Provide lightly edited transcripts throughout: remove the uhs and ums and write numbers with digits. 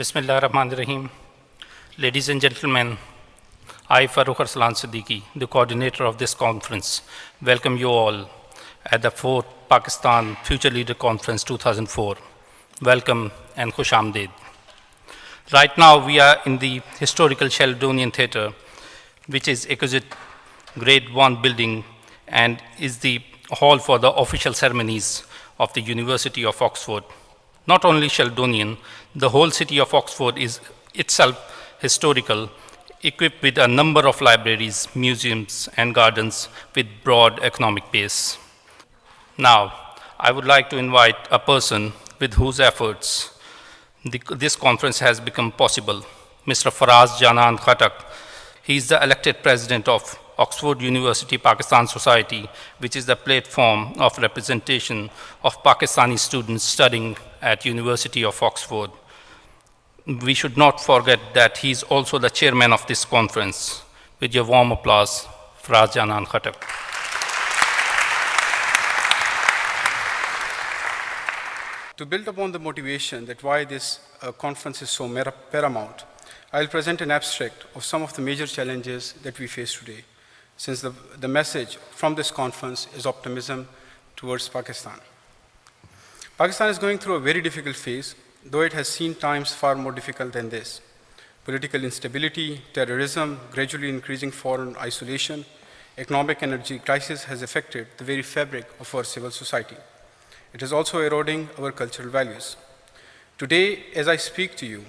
Bismillah ar-Rahman ar-Rahim. Ladies and gentlemen, I, Farooq Arslan Siddiqui, the coordinator of this conference, welcome you all at the 4th Pakistan Future Leader Conference 2004. Welcome and Khush Amdeed. Right now we are in the historical Sheldonian Theatre, which is exquisite Grade 1 building and is the hall for the official ceremonies of the University of Oxford. Not only Sheldonian, the whole city of Oxford is itself historical, equipped with a number of libraries, museums, and gardens with broad economic base. Now, I would like to invite a person with whose efforts this conference has become possible, Mr. Faraz Janan Khattak. He is the elected president of Oxford University Pakistan Society, which is the platform of representation of Pakistani students studying at University of Oxford. We should not forget that he is also the chairman of this conference. With your warm applause, Faraz Janan Khattak. To build upon the motivation that why this conference is so paramount, I'll present an abstract of some of the major challenges that we face today, since the message from this conference is optimism towards Pakistan. Pakistan is going through a very difficult phase, though it has seen times far more difficult than this. Political instability, terrorism, gradually increasing foreign isolation, economic and energy crisis has affected the very fabric of our civil society. It is also eroding our cultural values. Today, as I speak to you,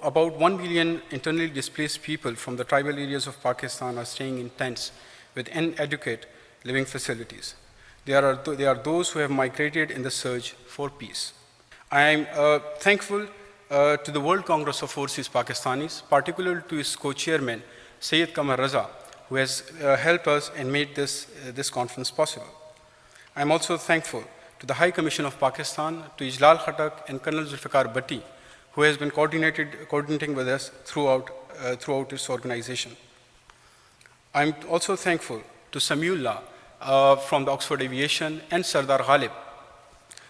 about 1 million internally displaced people from the tribal areas of Pakistan are staying in tents with inadequate living facilities. They are those who have migrated in the search for peace. I am thankful to the World Congress of Overseas Pakistanis, particularly to its co-chairman, Sayyid Qamar Raza, who has helped us and made this conference possible. I am also thankful to the High Commission of Pakistan, to Ijlal Khattak and Colonel Zulfikar Bhatti, who has been coordinating with us throughout its organization. I'm also thankful to Samiullah from the Oxford Aviation and Sardar Ghalib,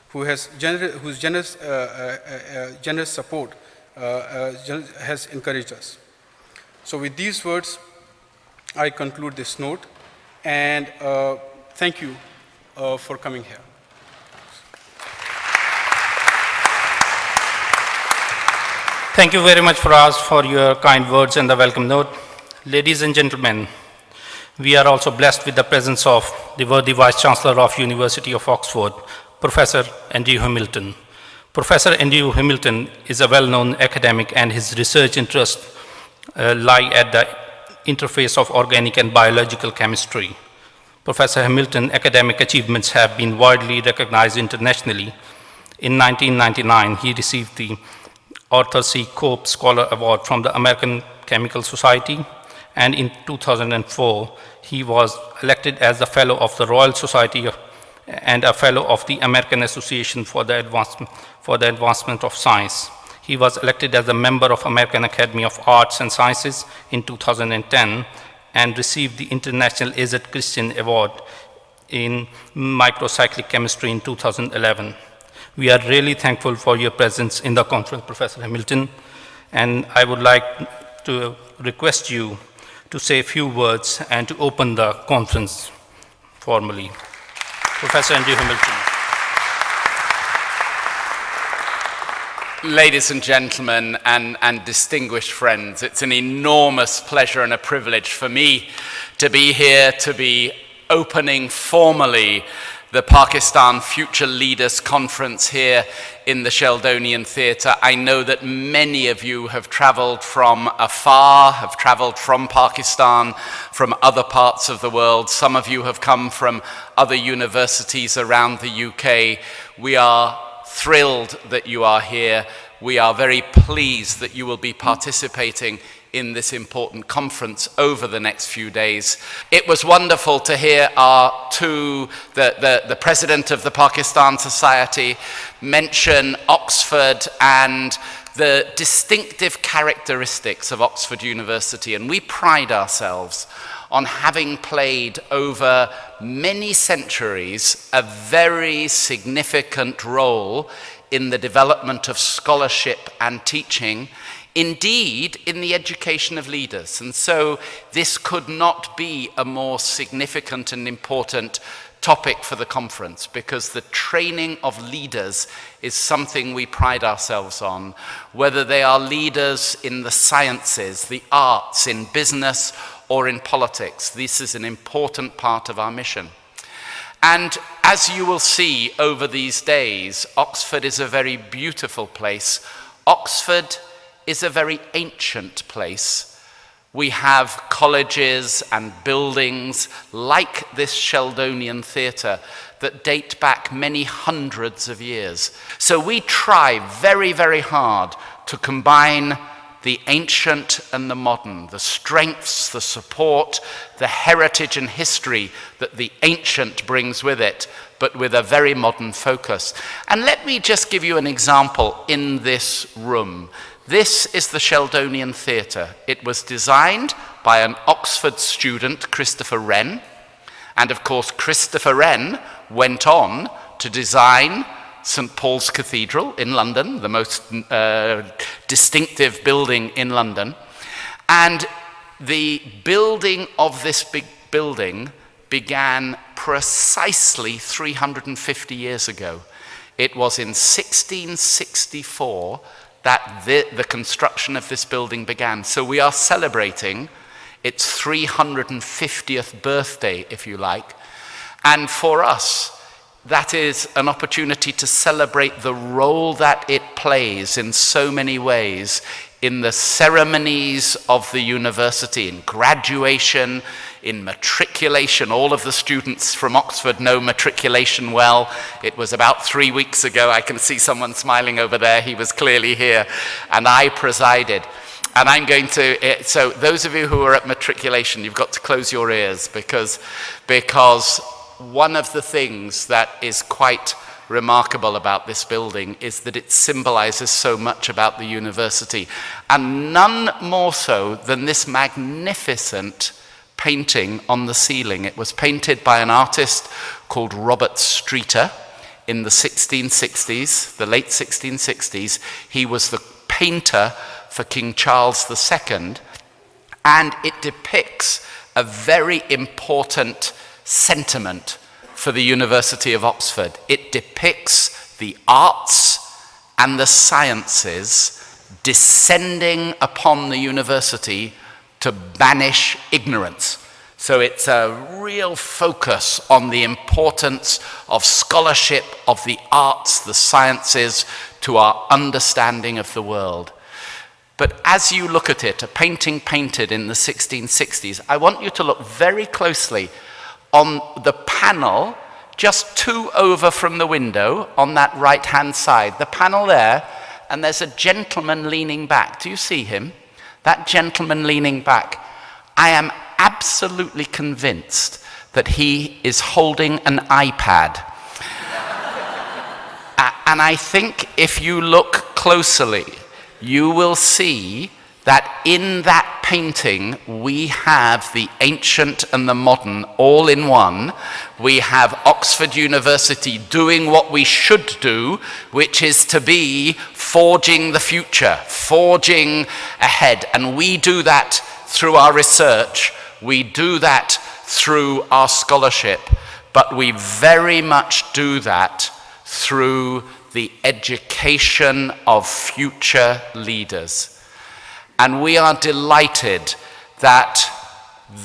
whose generous support has encouraged us. So with these words, I conclude this note, and thank you for coming here. Thank you very much, Faraz, for your kind words and the welcome note. Ladies and gentlemen, we are also blessed with the presence of the worthy Vice-Chancellor of University of Oxford, Professor Andrew Hamilton. Professor Andrew Hamilton is a well-known academic, and his research interests lie at the interface of organic and biological chemistry. Professor Hamilton's academic achievements have been widely recognized internationally. In 1999, he received the Arthur C. Cope Scholar Award from the American Chemical Society, and in 2004, he was elected as a Fellow of the Royal Society and a Fellow of the American Association for the Advancement of Science. He was elected as a member of American Academy of Arts and Sciences in 2010 and received the International AZ Christian Award in Microcyclic Chemistry in 2011. We are really thankful for your presence in the conference, Professor Hamilton, and I would like to request you to say a few words and to open the conference formally. Professor Andrew Hamilton. Ladies and gentlemen and distinguished friends, it's an enormous pleasure and a privilege for me to be here, to be opening formally the Pakistan Future Leaders Conference here in the Sheldonian Theatre. I know that many of you have traveled from afar, have traveled from Pakistan, from other parts of the world. Some of you have come from other universities around the UK. We are thrilled that you are here. We are very pleased that you will be participating in this important conference over the next few days. It was wonderful to hear the president of the Pakistan Society mention Oxford and the distinctive characteristics of Oxford University, and we pride ourselves on having played over many centuries a very significant role in the development of scholarship and teaching, indeed in the education of leaders. And so this could not be a more significant and important topic for the conference, because the training of leaders is something we pride ourselves on, whether they are leaders in the sciences, the arts, in business, or in politics. This is an important part of our mission. And as you will see over these days, Oxford is a very beautiful place. Oxford is a very ancient place. We have colleges and buildings like this Sheldonian Theatre that date back many hundreds of years. So we try very, very hard to combine the ancient and the modern, the strengths, the support, the heritage and history that the ancient brings with it, but with a very modern focus. And let me just give you an example in this room. This is the Sheldonian Theatre. It was designed by an Oxford student, Christopher Wren, and of course Christopher Wren went on to design St. Paul's Cathedral in London, the most distinctive building in London. And the building of this big building began precisely 350 years ago. It was in 1664 that the construction of this building began. So we are celebrating its 350th birthday, if you like. And for us, that is an opportunity to celebrate the role that it plays in so many ways in the ceremonies of the university, in graduation, in matriculation. All of the students from Oxford know matriculation well. It was about 3 weeks ago. I can see someone smiling over there. He was clearly here, and I presided. And I'm going to, so those of you who are at matriculation, you've got to close your ears, because one of the things that is quite remarkable about this building is that it symbolizes so much about the university, and none more so than this magnificent painting on the ceiling. It was painted by an artist called Robert Streeter in the 1660s, the late 1660s. He was the painter for King Charles II, and it depicts a very important sentiment for the University of Oxford. It depicts the arts and the sciences descending upon the university to banish ignorance. So it's a real focus on the importance of scholarship, of the arts, the sciences, to our understanding of the world. But as you look at it, a painting painted in the 1660s, I want you to look very closely on the panel just 2 over from the window on that right-hand side. The panel there, and there's a gentleman leaning back. Do you see him? That gentleman leaning back. I am absolutely convinced that he is holding an iPad. And I think if you look closely, you will see that in that painting we have the ancient and the modern all in one. We have Oxford University doing what we should do, which is to be forging the future, forging ahead. And we do that through our research, we do that through our scholarship, but we very much do that through the education of future leaders. And we are delighted that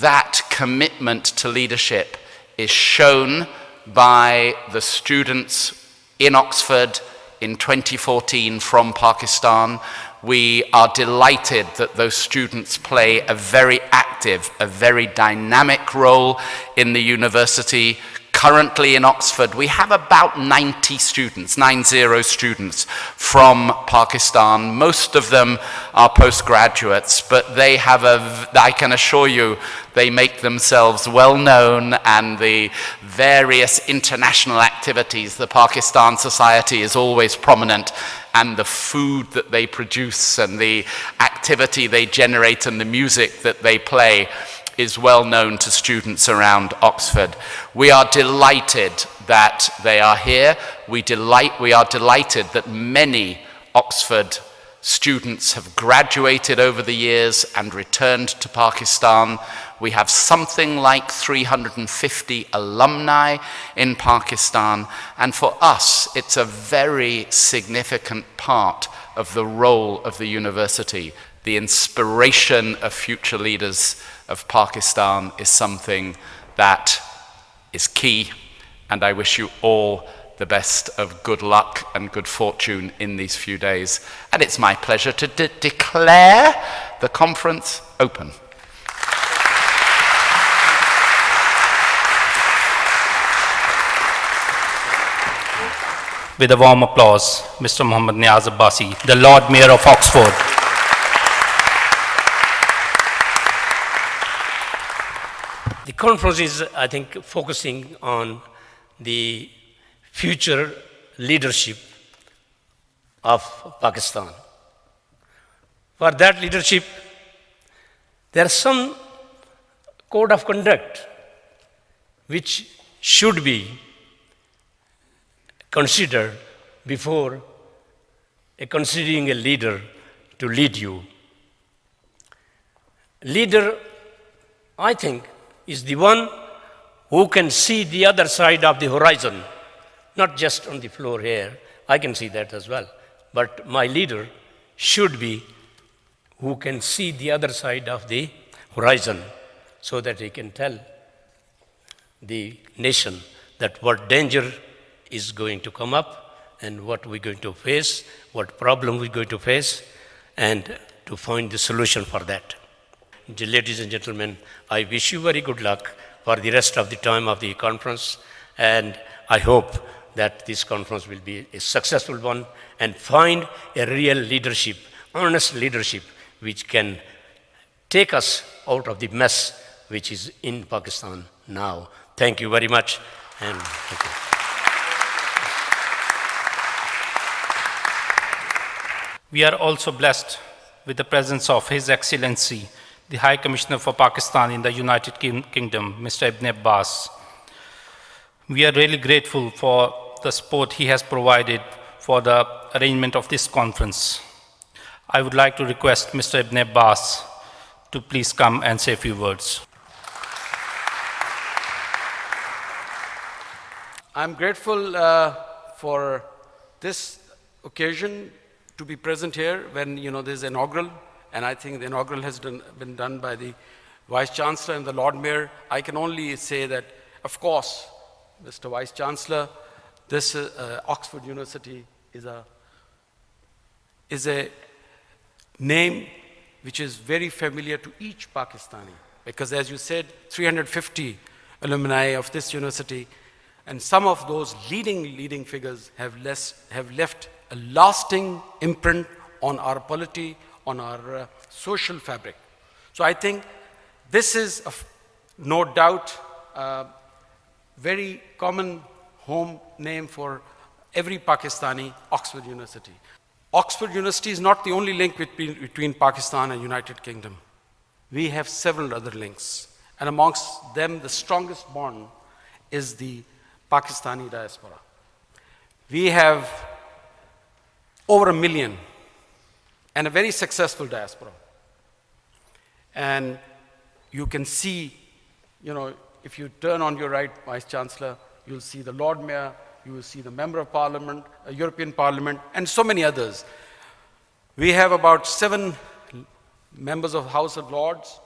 that commitment to leadership is shown by the students in Oxford in 2014 from Pakistan. We are delighted that those students play a very active, a very dynamic role in the university. Currently in Oxford, we have about 90 students, 90 students from Pakistan. Most of them are postgraduates, but they have I can assure you, they make themselves well known, and the various international activities, the Pakistan Society is always prominent, and the food that they produce and the activity they generate and the music that they play is well known to students around Oxford. We are delighted that they are here. We are delighted that many Oxford students have graduated over the years and returned to Pakistan. We have something like 350 alumni in Pakistan, and for us, it's a very significant part of the role of the university. The inspiration of future leaders of Pakistan is something that is key, and I wish you all the best of good luck and good fortune in these few days. And it's my pleasure to declare the conference open. With a warm applause, Mr. Muhammad Niaz Abbasi, the Lord Mayor of Oxford. The conference is, I think, focusing on the future leadership of Pakistan. For that leadership, there is some code of conduct which should be considered before considering a leader to lead you. Leader, I think, is the one who can see the other side of the horizon, not just on the floor here. I can see that as well. But my leader should be who can see the other side of the horizon so that he can tell the nation that what danger is going to come up and what we're going to face, what problem we're going to face, and to find the solution for that. Ladies and gentlemen, I wish you very good luck for the rest of the time of the conference, and I hope that this conference will be a successful one and find a real leadership, honest leadership, which can take us out of the mess which is in Pakistan now. Thank you very much, and thank you. We are also blessed with the presence of His Excellency, the High Commissioner for Pakistan in the United Kingdom, Mr. Ibn Abbas. We are really grateful for the support he has provided for the arrangement of this conference. I would like to request Mr. Ibn Abbas to please come and say a few words. I'm grateful for this occasion to be present here when, this is inaugural, and I think the inaugural has been done by the Vice Chancellor and the Lord Mayor. I can only say that, of course, Mr. Vice Chancellor, this Oxford University is a name which is very familiar to each Pakistani, because as you said, 350 alumni of this university, and some of those leading figures have left a lasting imprint on our polity, on our social fabric. So I think this is, no doubt, a very common home name for every Pakistani, Oxford University. Oxford University is not the only link between Pakistan and United Kingdom. We have several other links, and amongst them, the strongest bond is the Pakistani diaspora. We have over 1 million and a very successful diaspora. And you can see, if you turn on your right, Vice Chancellor, you'll see the Lord Mayor, you will see the Member of Parliament, European Parliament, and so many others. We have about 7 members of House of Lords,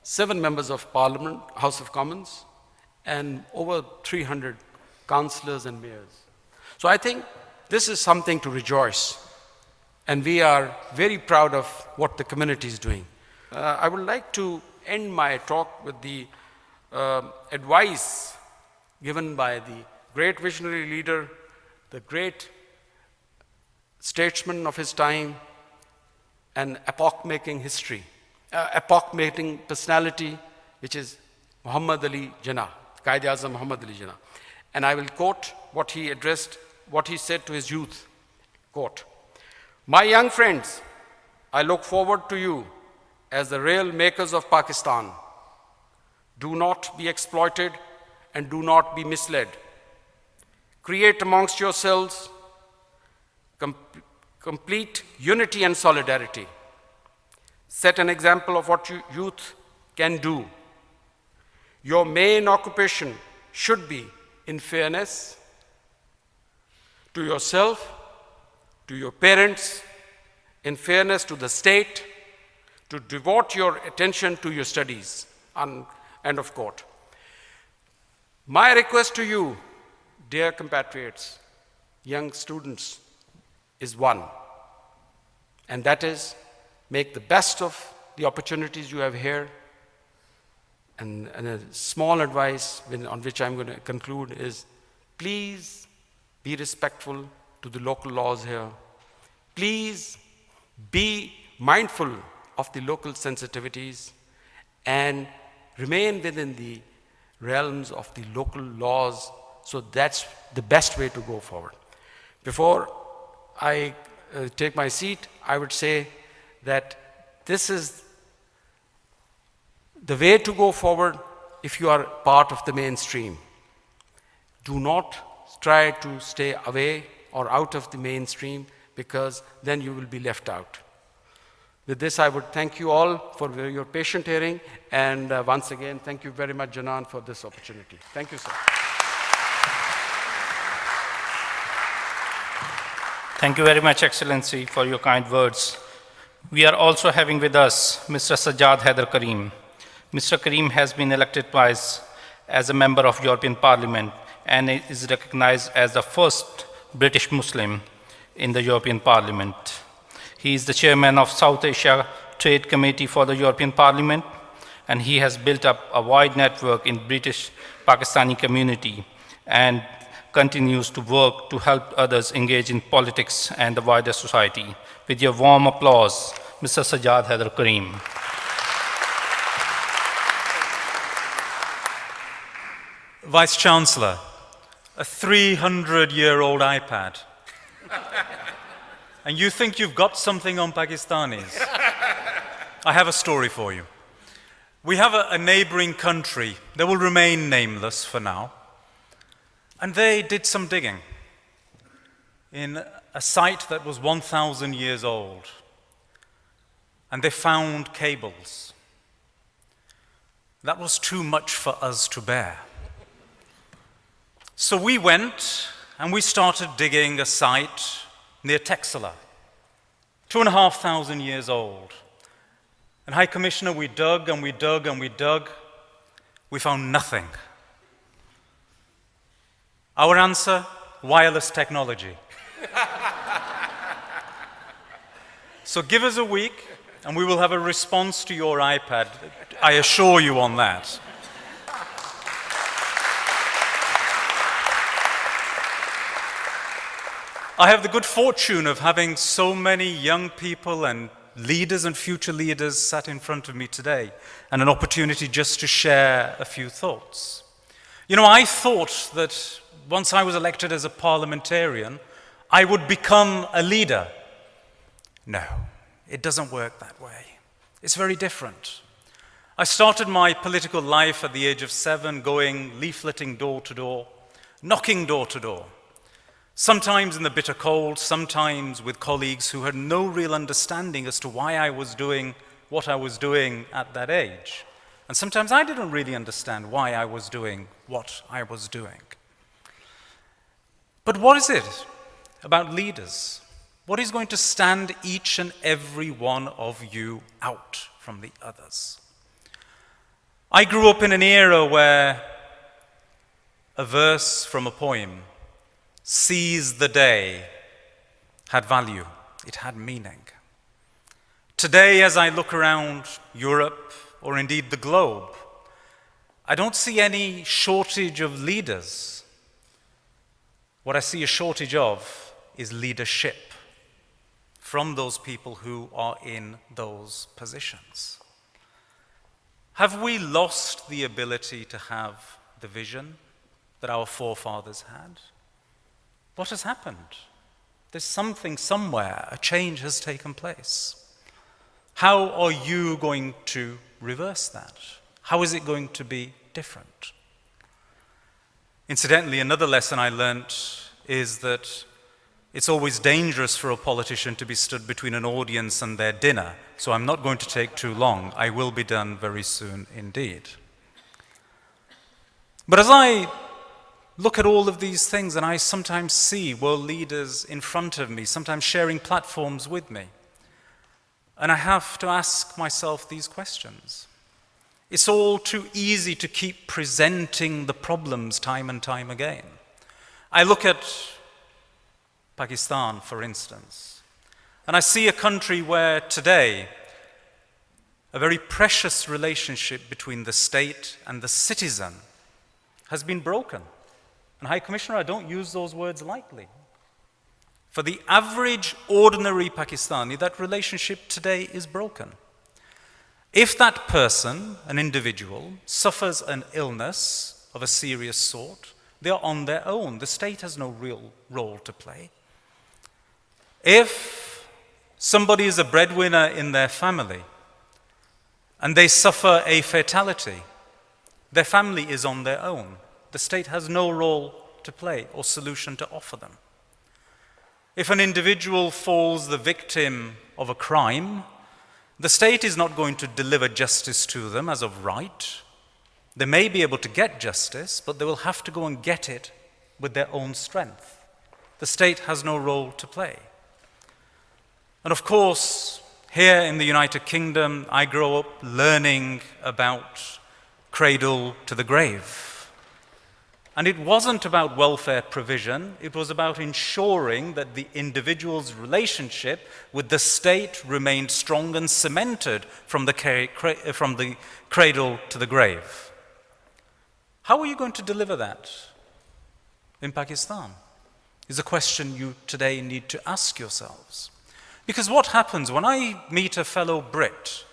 7 members of Parliament, House of Commons, and over 300 councillors and mayors. So I think this is something to rejoice, and we are very proud of what the community is doing. I would like to end my talk with the advice given by the great visionary leader, the great statesman of his time, and epoch-making history, epoch-making personality, which is Muhammad Ali Jinnah, Qaid-e-Azam Muhammad Ali Jinnah. And I will quote what he addressed, what he said to his youth. Quote, "My young friends, I look forward to you as the real makers of Pakistan. Do not be exploited and do not be misled. Create amongst yourselves complete unity and solidarity. Set an example of what youth can do. Your main occupation should be in fairness to yourself, to your parents, in fairness to the state, to devote your attention to your studies. End of quote. My request to you, dear compatriots, young students, is one, and that is make the best of the opportunities you have here. And a small advice on which I'm going to conclude is, please be respectful to the local laws here. Please be mindful of the local sensitivities and remain within the realms of the local laws. So that's the best way to go forward. Before I take my seat, I would say that this is the way to go forward if you are part of the mainstream. Do not try to stay away or out of the mainstream, because then you will be left out. With this, I would thank you all for your patient hearing, and once again, thank you very much, Janan, for this opportunity. Thank you, sir. Thank you very much, Excellency, for your kind words. We are also having with us Mr. Sajjad Haider Karim. Mr. Karim has been elected twice as a member of European Parliament and is recognized as the first British Muslim in the European Parliament. He is the chairman of South Asia Trade Committee for the European Parliament, and he has built up a wide network in British Pakistani community and continues to work to help others engage in politics and the wider society. With your warm applause, Mr. Sajjad Haider Karim. Vice-Chancellor, a 300-year-old iPad. And you think you've got something on Pakistanis? I have a story for you. We have a neighboring country that will remain nameless for now, and they did some digging in a site that was 1,000 years old, and they found cables. That was too much for us to bear. So we went and we started digging a site near Texela, 2,500 years old. And High Commissioner, we dug and we dug and we dug. We found nothing. Our answer, wireless technology. So give us a week and we will have a response to your iPad. I assure you on that. I have the good fortune of having so many young people and leaders and future leaders sat in front of me today, and an opportunity just to share a few thoughts. You know, I thought that once I was elected as a parliamentarian, I would become a leader. No, it doesn't work that way. It's very different. I started my political life at the age of 7, going leafleting door to door, knocking door to door. Sometimes in the bitter cold, sometimes with colleagues who had no real understanding as to why I was doing what I was doing at that age. And sometimes I didn't really understand why I was doing what I was doing. But what is it about leaders? What is going to stand each and every one of you out from the others? I grew up in an era where a verse from a poem, "Seize the day," had value, it had meaning. Today, as I look around Europe, or indeed the globe, I don't see any shortage of leaders. What I see a shortage of is leadership from those people who are in those positions. Have we lost the ability to have the vision that our forefathers had? What has happened? There's something somewhere, a change has taken place. How are you going to reverse that? How is it going to be different? Incidentally, another lesson I learnt is that it's always dangerous for a politician to be stood between an audience and their dinner, so I'm not going to take too long. I will be done very soon indeed. But as I look at all of these things and I sometimes see world leaders in front of me, sometimes sharing platforms with me, and I have to ask myself these questions. It's all too easy to keep presenting the problems time and time again. I look at Pakistan, for instance, and I see a country where today a very precious relationship between the state and the citizen has been broken. And High Commissioner, I don't use those words lightly. For the average, ordinary Pakistani, that relationship today is broken. If that person, an individual, suffers an illness of a serious sort, they are on their own. The state has no real role to play. If somebody is a breadwinner in their family and they suffer a fatality, their family is on their own. The state has no role to play or solution to offer them. If an individual falls the victim of a crime, the state is not going to deliver justice to them as of right. They may be able to get justice, but they will have to go and get it with their own strength. The state has no role to play. And of course, here in the United Kingdom, I grew up learning about cradle to the grave. And it wasn't about welfare provision, it was about ensuring that the individual's relationship with the state remained strong and cemented from the cradle to the grave. How are you going to deliver that in Pakistan? Is a question you today need to ask yourselves. Because what happens when I meet a fellow Brit,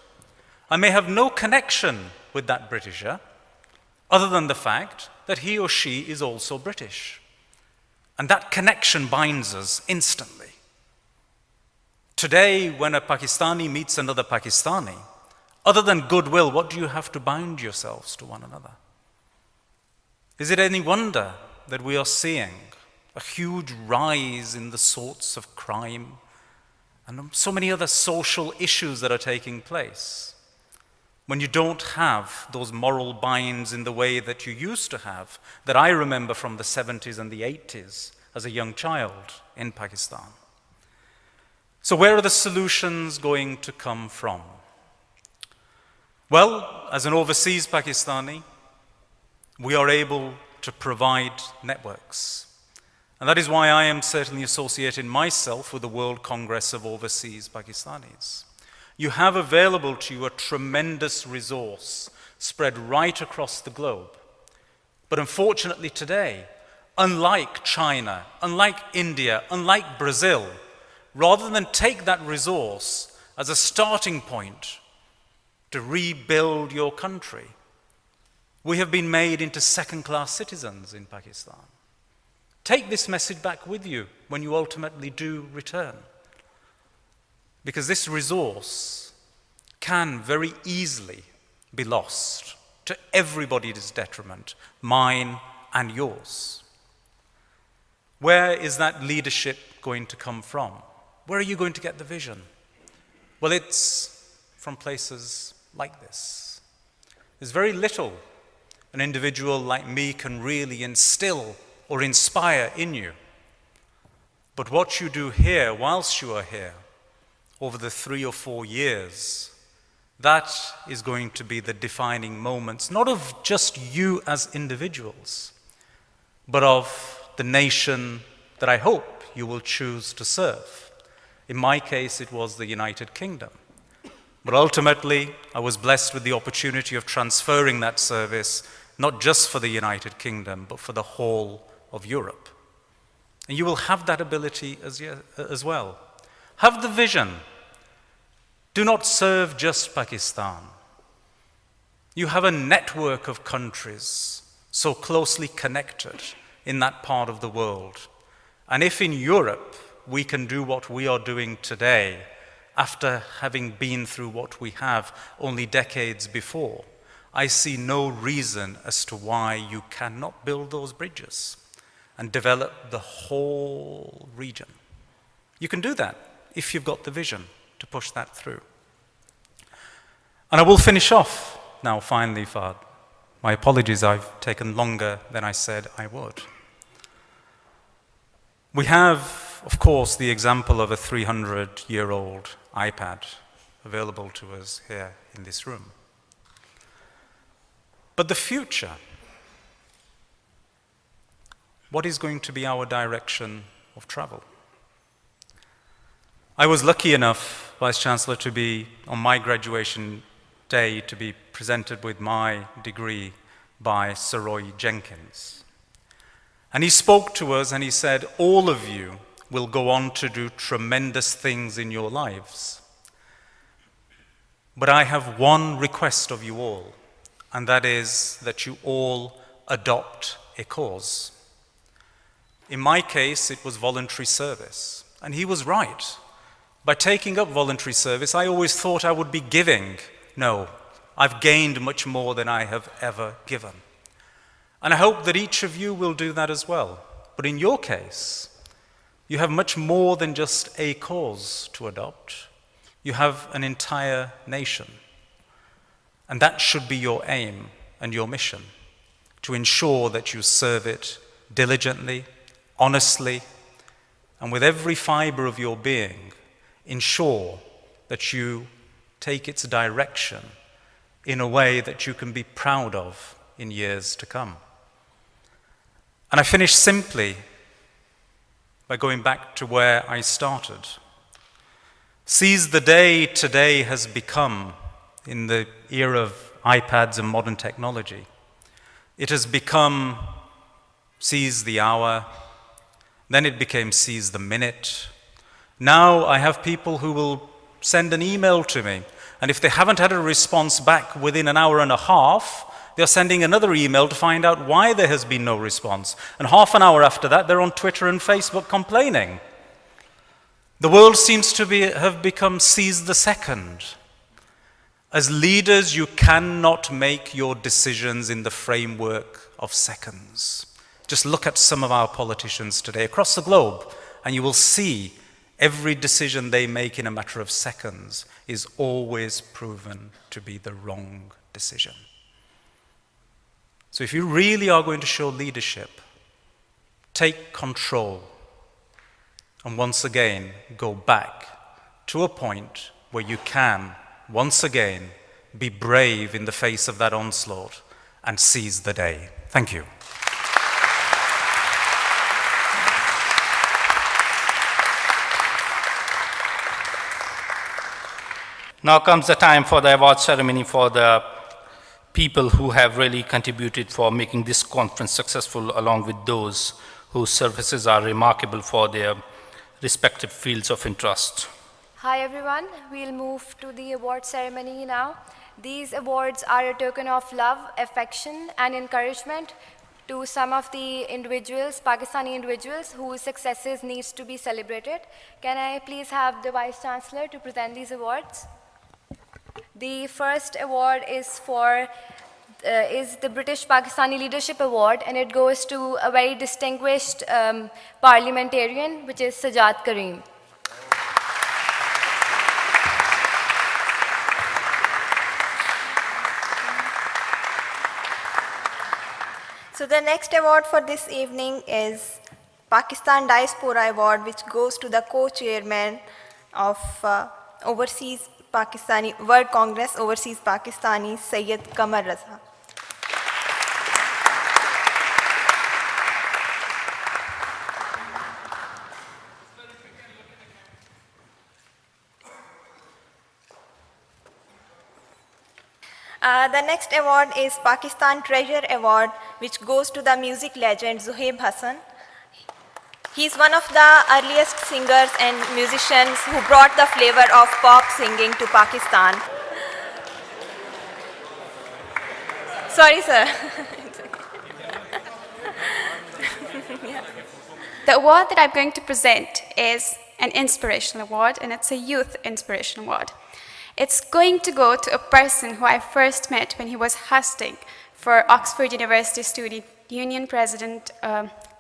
I may have no connection with that Britisher, other than the fact that he or she is also British. And that connection binds us instantly. Today, when a Pakistani meets another Pakistani, other than goodwill, what do you have to bind yourselves to one another? Is it any wonder that we are seeing a huge rise in the sorts of crime and so many other social issues that are taking place? When you don't have those moral binds in the way that you used to have, that I remember from the 70s and the 80s as a young child in Pakistan. So where are the solutions going to come from? Well, as an overseas Pakistani, we are able to provide networks. And that is why I am certainly associating myself with the World Congress of Overseas Pakistanis. You have available to you a tremendous resource spread right across the globe. But unfortunately today, unlike China, unlike India, unlike Brazil, rather than take that resource as a starting point to rebuild your country, we have been made into second-class citizens in Pakistan. Take this message back with you when you ultimately do return. Because this resource can very easily be lost to everybody's detriment, mine and yours. Where is that leadership going to come from? Where are you going to get the vision? Well, it's from places like this. There's very little an individual like me can really instill or inspire in you. But what you do here whilst you are here, over the 3 or 4 years, that is going to be the defining moments, not of just you as individuals, but of the nation that I hope you will choose to serve. In my case, it was the United Kingdom. But ultimately, I was blessed with the opportunity of transferring that service, not just for the United Kingdom, but for the whole of Europe. And you will have that ability as well. Have the vision. Do not serve just Pakistan. You have a network of countries so closely connected in that part of the world. And if in Europe we can do what we are doing today, after having been through what we have only decades before, I see no reason as to why you cannot build those bridges and develop the whole region. You can do that if you've got the vision to push that through. And I will finish off now, finally, Fahd. My apologies, I've taken longer than I said I would. We have, of course, the example of a 300-year-old iPad available to us here in this room. But the future, what is going to be our direction of travel? I was lucky enough, Vice-Chancellor, to be on my graduation day to be presented with my degree by Sir Roy Jenkins. And he spoke to us and he said, all of you will go on to do tremendous things in your lives. But I have one request of you all, and that is that you all adopt a cause. In my case, it was voluntary service. And he was right. By taking up voluntary service, I always thought I would be giving. No, I've gained much more than I have ever given. And I hope that each of you will do that as well. But in your case, you have much more than just a cause to adopt. You have an entire nation. And that should be your aim and your mission, to ensure that you serve it diligently, honestly, and with every fiber of your being, ensure that you take its direction in a way that you can be proud of in years to come. And I finish simply by going back to where I started. Seize the day today has become, in the era of iPads and modern technology. It has become seize the hour, then it became seize the minute. Now I have people who will send an email to me, and if they haven't had a response back within an hour and a half, they're sending another email to find out why there has been no response. And half an hour after that, they're on Twitter and Facebook complaining. The world seems to have become seize the second. As leaders, you cannot make your decisions in the framework of seconds. Just look at some of our politicians today across the globe, and you will see every decision they make in a matter of seconds is always proven to be the wrong decision. So if you really are going to show leadership, take control, and once again go back to a point where you can, once again, be brave in the face of that onslaught and seize the day. Thank you. Now comes the time for the award ceremony for the people who have really contributed for making this conference successful, along with those whose services are remarkable for their respective fields of interest. Hi everyone, we'll move to the award ceremony now. These awards are a token of love, affection and encouragement to some of the individuals, Pakistani individuals, whose successes needs to be celebrated. Can I please have the Vice Chancellor to present these awards? The first award is the British Pakistani Leadership Award, and it goes to a very distinguished parliamentarian, which is Sajjad Karim. So the next award for this evening is Pakistan Diaspora Award, which goes to the co-chairman of Overseas Pakistani World Congress Overseas Pakistani, Sayyid Qamar Raza. The next award is Pakistan Treasure Award, which goes to the music legend Zuhaib Hassan. He is one of the earliest singers and musicians who brought the flavor of pop singing to Pakistan. Sorry, sir. The award that I'm going to present is an inspirational award, and it's a youth inspiration award. It's going to go to a person who I first met when he was hosting for Oxford University Student Union President,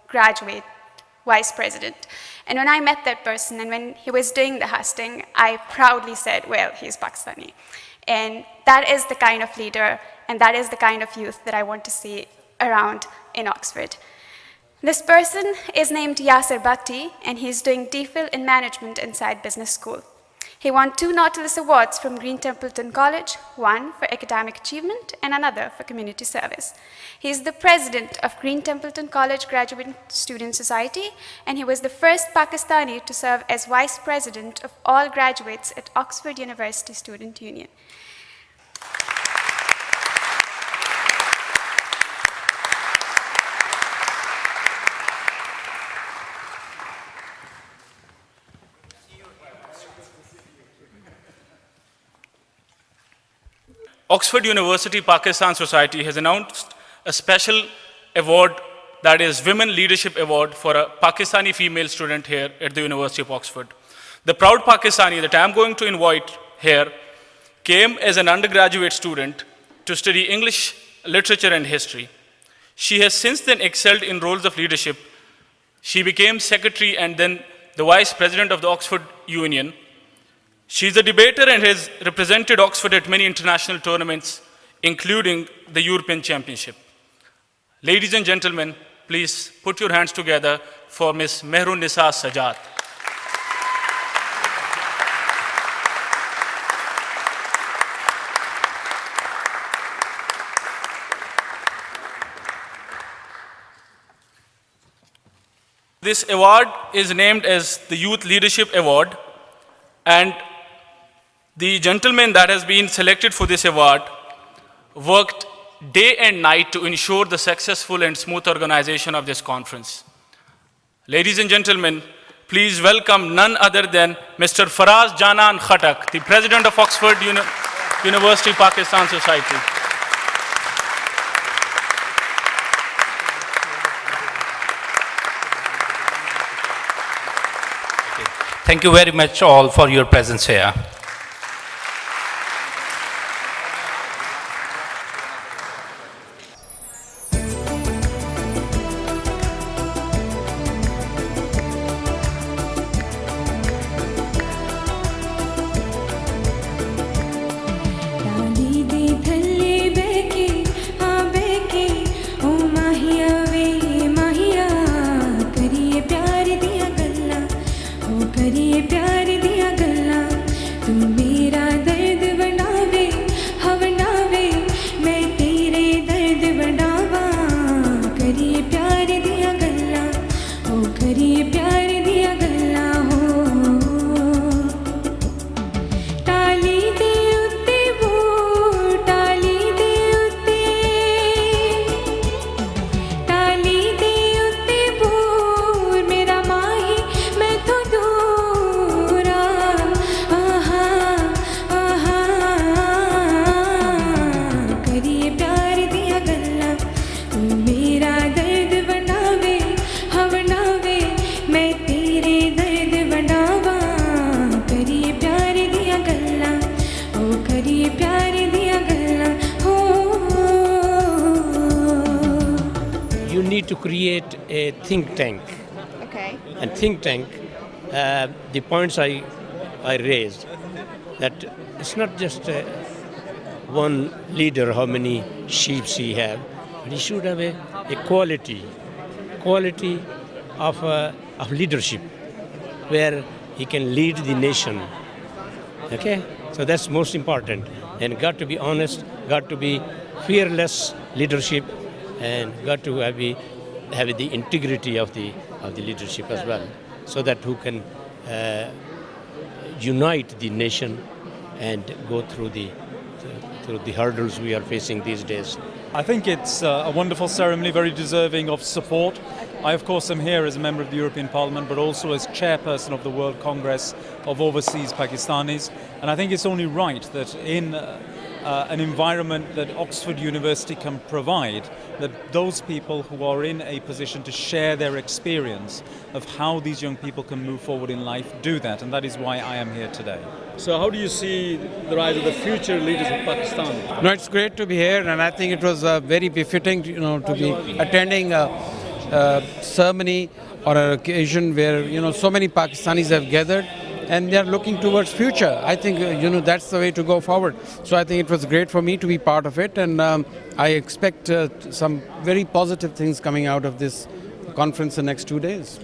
graduate, Vice President. And when I met that person and when he was doing the hosting, I proudly said, well, he's Pakistani. And that is the kind of leader and that is the kind of youth that I want to see around in Oxford. This person is named Yasser Bhatti, and he's doing DPhil in Management inside Business School. He won 2 Nautilus Awards from Green Templeton College, one for academic achievement and another for community service. He is the president of Green Templeton College Graduate Student Society, and he was the first Pakistani to serve as vice president of all graduates at Oxford University Student Union. Oxford University Pakistan Society has announced a special award, that is Women Leadership Award, for a Pakistani female student here at the University of Oxford. The proud Pakistani that I'm going to invite here came as an undergraduate student to study English literature and history. She has since then excelled in roles of leadership. She became secretary and then the vice president of the Oxford Union. She's a debater and has represented Oxford at many international tournaments, including the European Championship. Ladies and gentlemen, please put your hands together for Ms. Mehrun Nisa Sajjad. This award is named as the Youth Leadership Award, and the gentleman that has been selected for this award worked day and night to ensure the successful and smooth organization of this conference. Ladies and gentlemen, please welcome none other than Mr. Faraz Janan Khatak, the president of Oxford University Pakistan Society. Thank you very much all for your presence here. You need to create a think tank. Okay. And think tank, the points I raised, that it's not just one leader, how many sheep he have, but he should have a quality of leadership, where he can lead the nation. Okay? So that's most important. And got to be honest, got to be fearless leadership, and got to have the integrity of the leadership as well, so that who can unite the nation and go through the hurdles we are facing these days. I think it's a wonderful ceremony, very deserving of support. I, of course, am here as a member of the European Parliament, but also as chairperson of the World Congress of Overseas Pakistanis. And I think it's only right that in an environment that Oxford University can provide, that those people who are in a position to share their experience of how these young people can move forward in life do that, and that is why I am here today. So how do you see the rise of the future leaders of Pakistan? No, it's great to be here, and I think it was very befitting, to be attending a ceremony or an occasion where, so many Pakistanis have gathered, and they are looking towards future. I think, that's the way to go forward. So I think it was great for me to be part of it, and I expect some very positive things coming out of this conference the next 2 days.